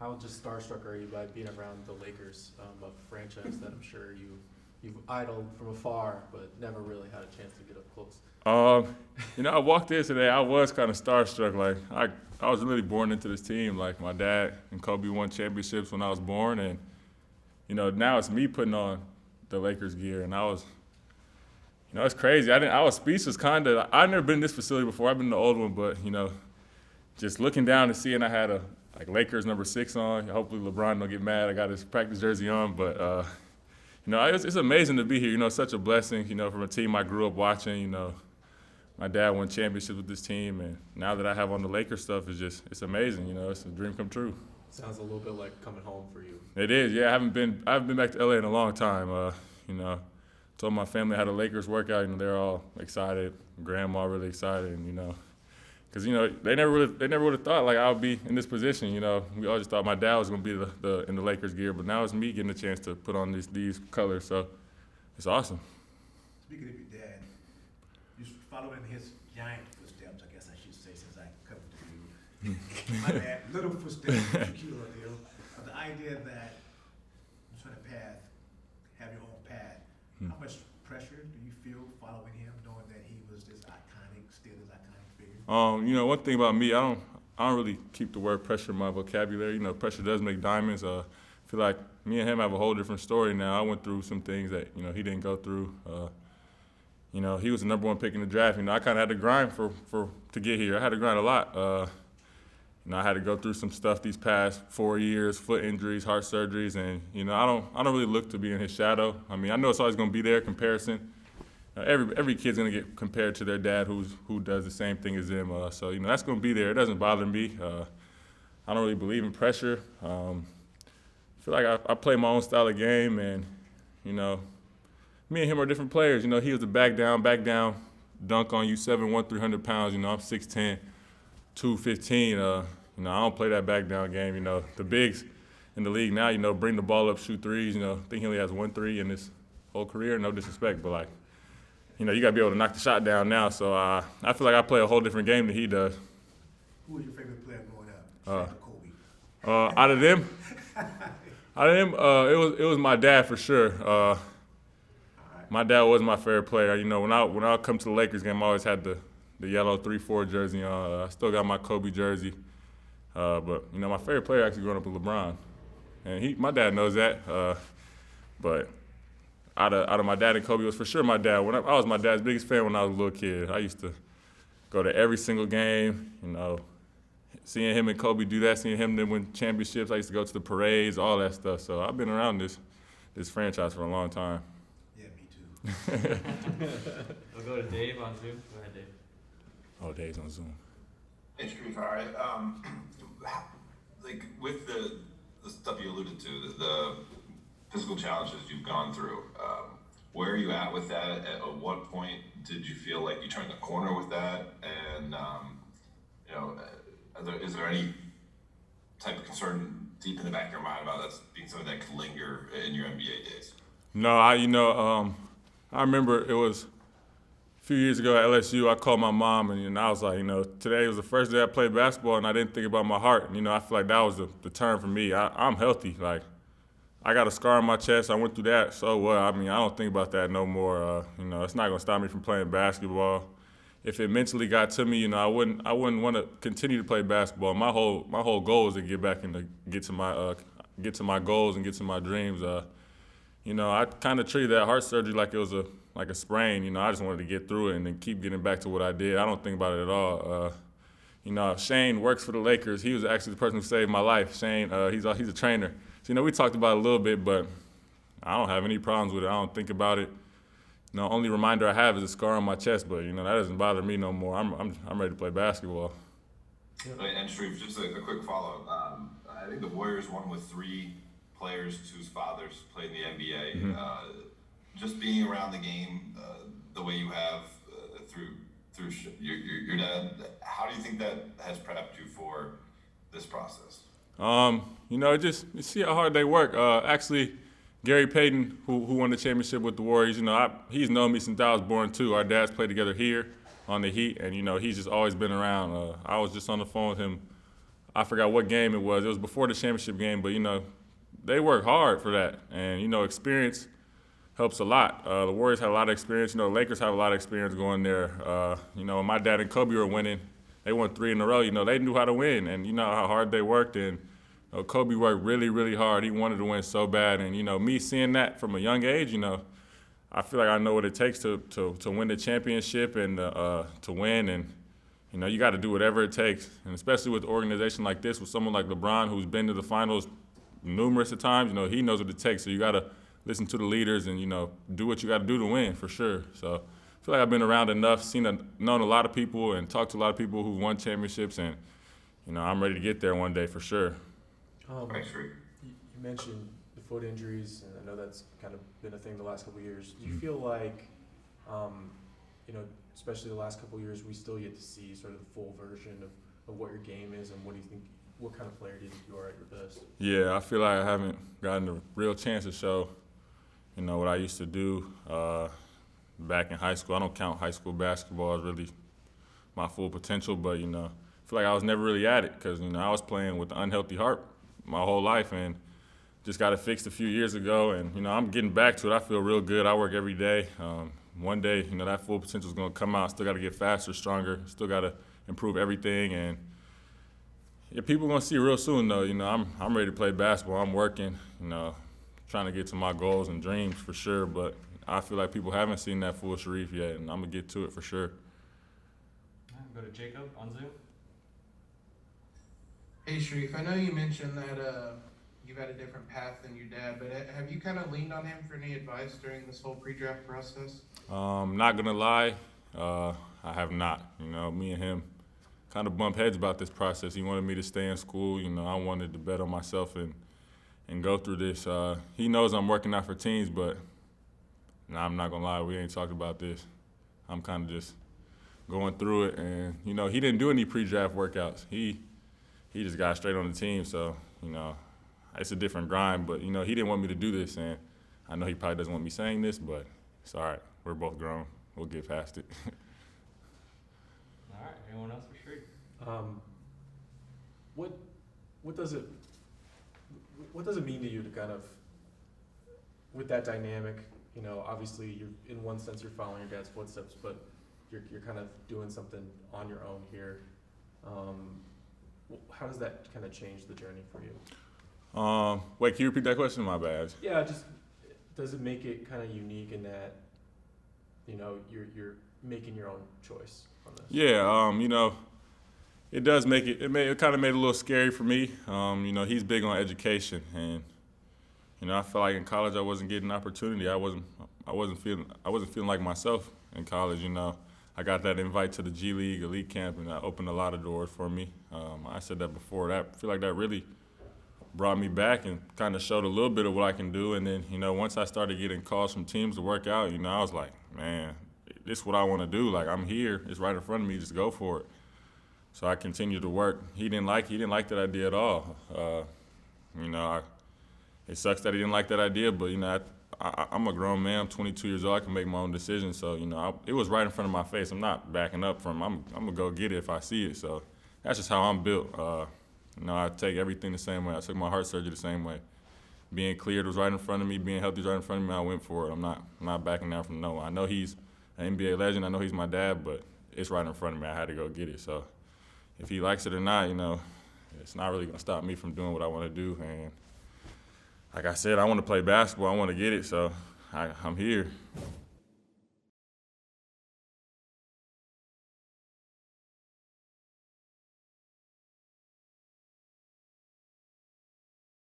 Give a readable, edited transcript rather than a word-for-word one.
How just starstruck are you by being around the Lakers, a franchise that I'm sure you've idled from afar, but never really had a chance to get up close? I walked in today. I was kind of starstruck. Like I was really born into this team. Like my dad and Kobe won championships when I was born, and now it's me putting on the Lakers gear, and I was, it's crazy. I was speechless. I've never been in this facility before. I've been in the old one, but just looking down and seeing I had a like Lakers number 6 on. Hopefully LeBron don't get mad. I got his practice jersey on, but it's amazing to be here. It's such a blessing. From a team I grew up watching. My dad won championships with this team, and now that I have on the Lakers stuff, it's amazing. It's a dream come true. Sounds a little bit like coming home for you. It is, yeah. I haven't been back to LA in a long time. Told my family I had a Lakers workout. They're all excited. Grandma really excited, and because they never would have thought like I would be in this position. We always thought my dad was gonna be in the Lakers gear, but now it's me getting a chance to put on these colors. So it's awesome. Speaking of your dad, you following his giant footsteps, I guess I should say, since I covered the view. My bad, little footsteps, Shaquille O'Neal. The idea that you're trying to have your own path. How much pressure do you feel following him, knowing that he was this iconic, still this iconic figure? One thing about me, I don't really keep the word pressure in my vocabulary. Pressure does make diamonds. I feel like me and him have a whole different story now. I went through some things that he didn't go through. He was the number 1 pick in the draft. I kind of had to grind to get here. I had to grind a lot. I had to go through some stuff these past 4 years, foot injuries, heart surgeries, and I don't really look to be in his shadow. I know it's always going to be there, comparison. Every kid's going to get compared to their dad who does the same thing as them. So that's going to be there. It doesn't bother me. I don't really believe in pressure. I feel like I play my own style of game, and me and him are different players. He was a back down, dunk on you, 7'1", 300 pounds. I'm 6'10", 215. I don't play that back down game. The bigs in the league now, bring the ball up, shoot threes. I think he only has 1 3 in his whole career. No disrespect, but you got to be able to knock the shot down now. So I feel like I play a whole different game than he does. Who was your favorite player growing up? Kobe. Out of them, it was my dad for sure. My dad was my favorite player. When I come to the Lakers game, I always had the yellow 3-4 jersey on. I still got my Kobe jersey. But my favorite player actually growing up was LeBron, and my dad knows that. But out of my dad and Kobe was for sure my dad. I was my dad's biggest fan when I was a little kid. I used to go to every single game. Seeing him and Kobe do that, seeing him then win championships. I used to go to the parades, all that stuff. So I've been around this franchise for a long time. Yeah, me too. We'll go to Dave on Zoom. Go ahead, Dave. Oh, Dave's on Zoom. Hey, Shareef, all right. Like with the stuff you alluded to, the physical challenges you've gone through, where are you at with that? At what point did you feel like you turned the corner with that? And is there any type of concern deep in the back of your mind about that being something that could linger in your NBA days? No, I remember it was a few years ago at LSU. I called my mom, and I was like, today was the first day I played basketball, and I didn't think about my heart. I feel like that was the turn for me. I'm healthy. Like, I got a scar on my chest. I went through that. So what? I don't think about that no more. It's not gonna stop me from playing basketball. If it mentally got to me, I wouldn't want to continue to play basketball. My whole goal is to get back and get to my goals and get to my dreams. I kind of treated that heart surgery like it was a sprain. I just wanted to get through it and then keep getting back to what I did. I don't think about it at all. Shane works for the Lakers. He was actually the person who saved my life. Shane, he's a trainer. So, we talked about it a little bit, but I don't have any problems with it. I don't think about it. Only reminder I have is a scar on my chest, but that doesn't bother me no more. I'm ready to play basketball. And Shareef, just a quick follow-up. I think the Warriors won with 3 players whose fathers played in the NBA. Mm-hmm. Just being around the game the way you have through your dad, how do you think that has prepped you for this process? Just you see how hard they work. Actually, Gary Payton, who won the championship with the Warriors, he's known me since I was born too. Our dads played together here on the Heat, and he's just always been around. I was just on the phone with him I forgot what game it was. It was before the championship game, but, you know, they work hard for that. And, you know, experience helps a lot. The Warriors have a lot of experience. You know, the Lakers have a lot of experience going there. You know, when my dad and Kobe were winning, they won 3 in a row. You know, they knew how to win, and you know how hard they worked. And you know, Kobe worked really, really hard. He wanted to win so bad. And, you know, me seeing that from a young age, you know, I feel like I know what it takes to win the championship and to win. And, you know, you got to do whatever it takes. And especially with an organization like this, with someone like LeBron who's been to the finals numerous of times, you know, he knows what it takes. So you got to listen to the leaders and, you know, do what you got to do to win, for sure. So I feel like I've been around enough, known a lot of people and talked to a lot of people who've won championships, and, you know, I'm ready to get there one day, for sure. Thanks, Shareef. You mentioned the foot injuries, and I know that's kind of been a thing the last couple of years. Do you feel like, you know, especially the last couple of years, we still get to see sort of the full version of what your game is, and what do you think, what kind of player do you think you are at your best? Yeah, I feel like I haven't gotten a real chance to show, you know, what I used to do back in high school. I don't count high school basketball as really my full potential, but, you know, I feel like I was never really at it because, you know, I was playing with an unhealthy heart my whole life and just got it fixed a few years ago. And, you know, I'm getting back to it. I feel real good. I work every day. One day, you know, that full potential is going to come out. Still got to get faster, stronger. Still got to improve everything. And yeah, people are going to see real soon, though. You know, I'm ready to play basketball. I'm working, you know, trying to get to my goals and dreams for sure. But I feel like people haven't seen that full Shareef yet, and I'm going to get to it for sure. Go to Jacob on Zoom. Hey Shareef, I know you mentioned that you've had a different path than your dad, but have you kind of leaned on him for any advice during this whole pre-draft process? Not gonna lie, I have not. You know, me and him kind of bump heads about this process. He wanted me to stay in school. You know, I wanted to bet on myself and go through this. He knows I'm working out for teams, but I'm not gonna lie, we ain't talked about this. I'm kind of just going through it, and you know, he didn't do any pre-draft workouts. He just got straight on the team, so, you know, it's a different grind, but, you know, he didn't want me to do this, and I know he probably doesn't want me saying this, but it's all right. We're both grown. We'll get past it. All right. Anyone else for Shareef? What does it mean to you to kind of, with that dynamic, you know, obviously you're, in one sense you're following your dad's footsteps, but you're kind of doing something on your own here. How does that kind of change the journey for you? Wait, can you repeat that question? My bad. Yeah, just does it make it kind of unique in that, you know, you're making your own choice on this? Yeah, you know, it does make it. It kind of made it a little scary for me. You know, he's big on education, and you know, I felt like in college I wasn't getting an opportunity. I wasn't feeling like myself in college. You know, I got that invite to the G League elite camp, and that opened a lot of doors for me. I said that before. I feel like that really brought me back and kind of showed a little bit of what I can do. And then, you know, once I started getting calls from teams to work out, you know, I was like, man, this is what I want to do. Like, I'm here. It's right in front of me. Just go for it. So I continued to work. He didn't like that idea at all. You know, it sucks that he didn't like that idea, but, you know, I'm a grown man. I'm 22 years old. I can make my own decisions. So, you know, it was right in front of my face. I'm not backing up from it. I'm going to go get it if I see it. So that's just how I'm built. You know, I take everything the same way. I took my heart surgery the same way. Being cleared was right in front of me. Being healthy was right in front of me. I went for it. I'm not backing down from no one. I know he's an NBA legend. I know he's my dad, but it's right in front of me. I had to go get it. So if he likes it or not, you know, it's not really going to stop me from doing what I want to do. And like I said, I want to play basketball. I want to get it, so I'm here.